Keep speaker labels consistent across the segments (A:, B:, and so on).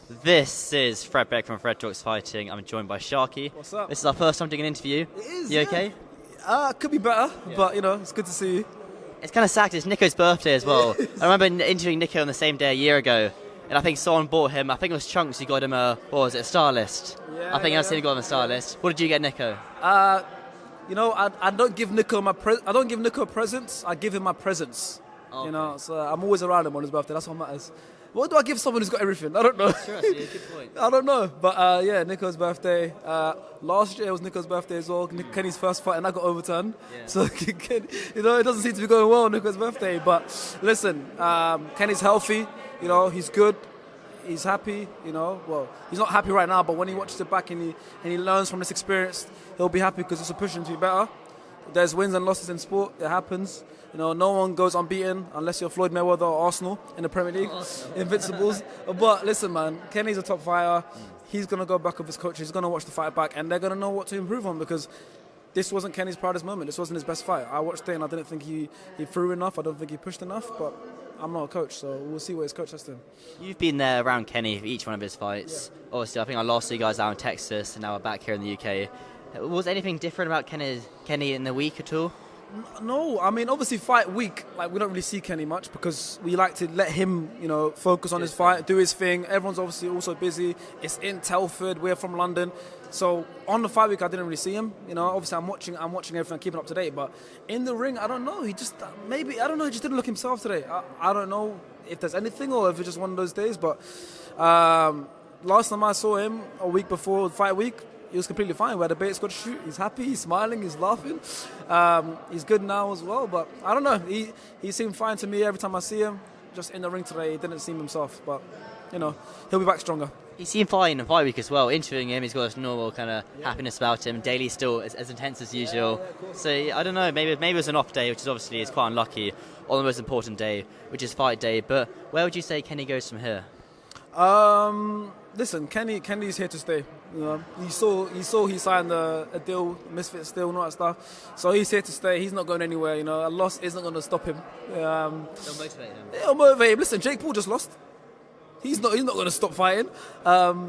A: This is Fred Beck from Fred Talks Fighting. I'm joined by Sharky.
B: What's up?
A: This is our first time doing an interview.
B: It is.
A: You okay?
B: Could be better, but it's good to see you.
A: It's kind of sad 'cause it's Nico's birthday as well. I remember interviewing Nico on the same day a year ago, and I think someone bought him, I think it was Chunks who got him a star list. I think I've seen him got him a star list. What did you get Nico?
B: I don't give Nico I don't give Nico presents. I give him my presents.
A: Okay.
B: So I'm always around him on his birthday. That's what matters. What do I give someone who's got everything? I don't know.
A: Sure, good point.
B: I don't know, but Nico's birthday. Last year was Nico's birthday as well. Kenny's first fight, and I got overturned.
A: Yeah.
B: So it doesn't seem to be going well on Nico's birthday. But listen, Kenny's healthy. He's good. He's happy. Well, he's not happy right now, but when he watches it back and he learns from this experience, he'll be happy because it's a push him to be better. There's wins and losses in sport. It happens. No one goes unbeaten unless you're Floyd Mayweather or Arsenal in the Premier League. Invincibles. But listen, man, Kenny's a top fighter. He's going to go back with his coach. He's going to watch the fight back, and they're going to know what to improve on because this wasn't Kenny's proudest moment. This wasn't his best fight. I watched it, and I didn't think he threw enough. I don't think he pushed enough, but I'm not a coach, so we'll see what his coach has to him.
A: You've been there around Kenny for each one of his fights. Yeah. Obviously, I think I lost you guys out in Texas, and now we're back here in the UK. Was anything different about Kenny in the week at all?
B: No, I mean, obviously fight week, we don't really see Kenny much because we like to let him, focus on his fight, do his thing. Everyone's obviously also busy. It's in Telford, we're from London. So on the fight week, I didn't really see him. Obviously I'm watching everything, keeping up to date. But in the ring, I don't know. He just he just didn't look himself today. I don't know if there's anything or if it's just one of those days. But last time I saw him, a week before fight week, he was completely fine. We had a bait squad shoot. He's happy. He's smiling. He's laughing. He's good now as well. But I don't know. He seemed fine to me every time I see him. Just in the ring today, he didn't seem himself. But he'll be back stronger.
A: He seemed fine in fight week as well. Interviewing him, he's got this normal kind of happiness about him. Daily's still as intense as usual. So I don't know. Maybe it was an off day, which is obviously quite unlucky on the most important day, which is fight day. But where would you say Kenny goes from here?
B: Listen, Kenny's here to stay. You saw he signed a deal, Misfits deal, and all that stuff. So he's here to stay. He's not going anywhere. A loss isn't going to stop him.
A: It'll motivate him.
B: It'll motivate him. Listen, Jake Paul just lost. He's not going to stop fighting.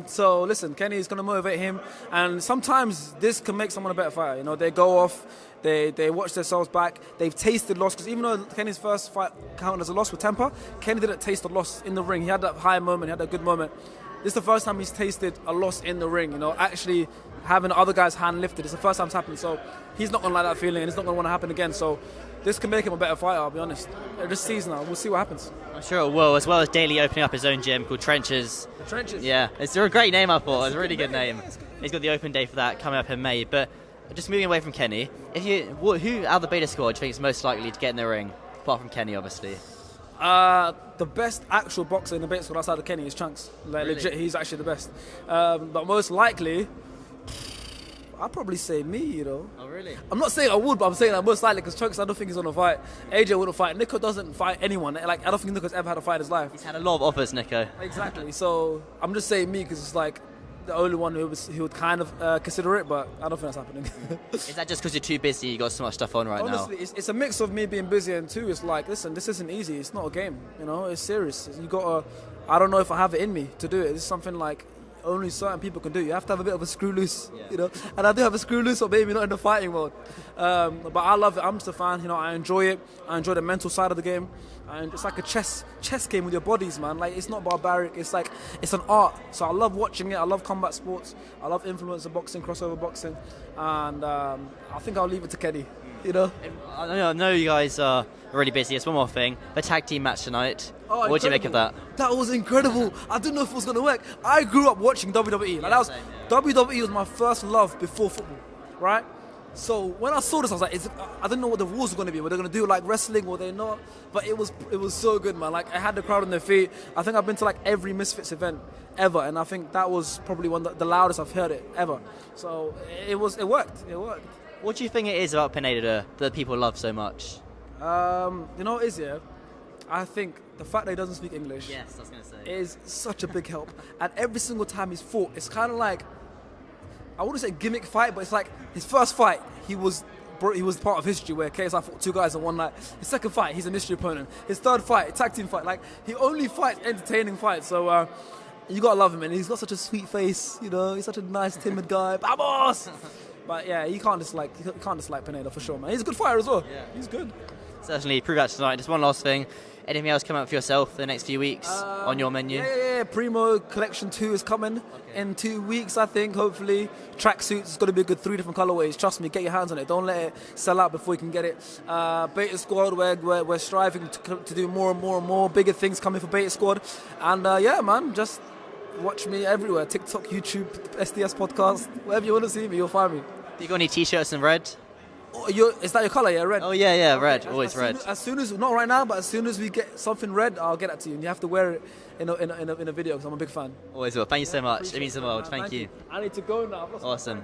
B: So listen, Kenny is going to motivate him, and sometimes this can make someone a better fighter. They go off, they watch themselves back. They've tasted loss because even though Kenny's first fight counted as a loss with temper, Kenny didn't taste the loss in the ring. He had that high moment, he had that good moment. This is the first time he's tasted a loss in the ring. Actually having the other guy's hand lifted. It's the first time it's happened. So he's not going to like that feeling, and it's not going to want to happen again. So this can make him a better fighter, I'll be honest. This season, we'll see what happens.
A: I'm sure it will, as well as Daly opening up his own gym called Trenches.
B: The Trenches?
A: Yeah, it's a great name, I thought. It's a really good name. He's got the open day for that coming up in May. But just moving away from Kenny, who out of the beta squad do you think is most likely to get in the ring, apart from Kenny, obviously?
B: The best actual boxer in the beta squad outside of Kenny is Chunks.
A: Really?
B: Legit, he's actually the best. But most likely, I'd probably say me,
A: Oh, really?
B: I'm not saying I would, but I'm saying that most likely because Chunks, I don't think he's going to fight. AJ wouldn't fight. Nico doesn't fight anyone. I don't think Nico's ever had a fight in his life.
A: He's had a lot of offers, Nico.
B: Exactly. So I'm just saying me because it's the only one who would kind of consider it, but I don't think that's happening.
A: Is that just because you're too busy, you got so much stuff on
B: Honestly,
A: now?
B: it's a mix of me being busy and two, it's listen, this isn't easy. It's not a game, it's serious. I don't know if I have it in me to do it. It's something only certain people can do. You have to have a bit of a screw loose, And I do have a screw loose, but maybe not in the fighting mode. But I love it. I'm just a fan. I enjoy it. I enjoy the mental side of the game. And it's like a chess game with your bodies, man. It's not barbaric. It's it's an art. So I love watching it. I love combat sports. I love influencer boxing, crossover boxing, and I think I'll leave it to Kenny.
A: I know you guys are really busy. It's one more thing. The tag team match tonight.
B: Oh,
A: what do you make of that?
B: That was incredible. I didn't know if it was going to work. I grew up watching WWE. WWE was my first love before football, right? So when I saw this, I was like, I didn't know what the rules were going to be. Were they going to do wrestling? Were they not? But it was so good, man. I had the crowd on their feet. I think I've been to every Misfits event ever, and I think that was probably the loudest I've heard it ever. So it worked. It worked.
A: What do you think it is about Pineda that people love so much?
B: What it is, I think the fact that he doesn't speak English is such a big help. And every single time he's fought, it's kind of I wouldn't say gimmick fight, but it's his first fight, he was part of history where KSI fought two guys in one night. His second fight, he's a mystery opponent. His third fight, a tag team fight. He only fights entertaining fights. So You gotta love him, man. He's got such a sweet face, you know. He's such a nice, timid guy. Vamos! But yeah, you can't dislike Pineda for sure, man. He's a good fighter as well. Yeah. He's good.
A: Certainly, prove that tonight. Just one last thing. Anything else coming up for yourself for the next few weeks on your menu?
B: Yeah. Primo Collection 2 is coming in 2 weeks, I think, hopefully. Tracksuits, it's got to be a good 3 different colorways. Trust me, get your hands on it. Don't let it sell out before you can get it. Beta Squad, we're striving to do more and more bigger things coming for Beta Squad. And yeah, man, just watch me everywhere. TikTok, YouTube, SDS podcast, wherever you want to see me, you'll find me.
A: You got any t-shirts in red?
B: Oh, is that your colour? Yeah, red.
A: Oh yeah, red. Always red.
B: As soon as not right now, but as soon as we get something red, I'll get it to you. And you have to wear it in a video because I'm a big fan.
A: Always will. Thank you so much. It means the world. Thank you.
B: I need to go now.
A: Awesome.